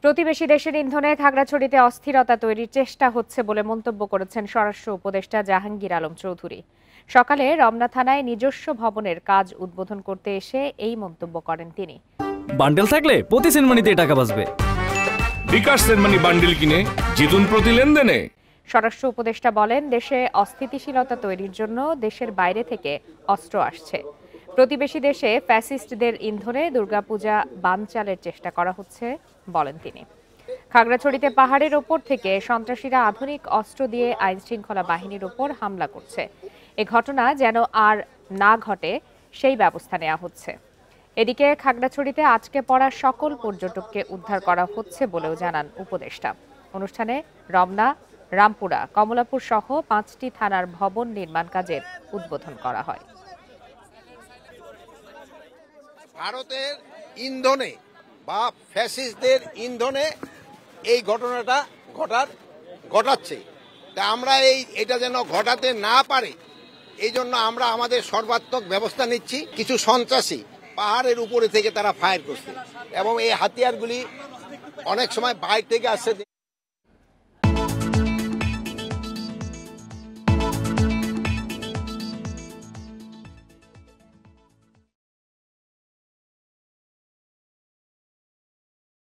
প্রতিবেশী দেশের ইন্ধনে খাগড়াছড়িতে অস্থিরতা তৈরির চেষ্টা হচ্ছে বলে মন্তব্য করেছেন স্বরাষ্ট্র উপদেষ্টা জাহাঙ্গীর আলম চৌধুরী। সকালে রমনা থানায় নিজস্ব ভবনের কাজ উদ্বোধন করতে এসে এই মন্তব্য করেন তিনি। বান্ডেল থাকলে প্রতি সেনমানিতে টাকা বাঁচবে। বিকাশ সেনমানি বান্ডেল কিনে জিতুন প্রতি লেনদেনে। স্বরাষ্ট্র উপদেষ্টা বলেন, দেশে অস্থিতিশীলতা তৈরির জন্য দেশের বাইরে থেকে অস্ত্র আসছে। প্রতিবেশী দেশে ফ্যাসিস্টদের ইন্ধনে দুর্গাপূজা বানচালের চেষ্টা করা হচ্ছে বলেন তিনি। খাগড়াছড়িতে পাহাড়ের ওপর থেকে সন্ত্রাসীরা আধুনিক অস্ত্র দিয়ে আইনশৃঙ্খলা বাহিনীর ওপর হামলা করছে। এ ঘটনা যেন আর না ঘটে সেই ব্যবস্থা নেওয়া হচ্ছে। এদিকে খাগড়াছড়িতে আজকে পড়া সকল পর্যটককে উদ্ধার করা হচ্ছে বলেও জানান উপদেষ্টা। অনুষ্ঠানে রমনা, রামপুরা, কমলাপুর সহ 5টি থানার ভবন নির্মাণ কাজের উদ্বোধন করা হয়। ভারতের ইন্ধনে বা ফ্যাসিস্টদের ইন্ধনে এই ঘটনাটা ঘটাচ্ছে। তা আমরা এটা যেন ঘটাতে না পারে এই জন্য আমরা আমাদের সর্বাত্মক ব্যবস্থা নিচ্ছি। কিছু সন্ত্রাসী পাহাড়ের উপরে থেকে তারা ফায়ার করছে এবং এই হাতিয়ারগুলি অনেক সময় বাইরে থেকে আসছে।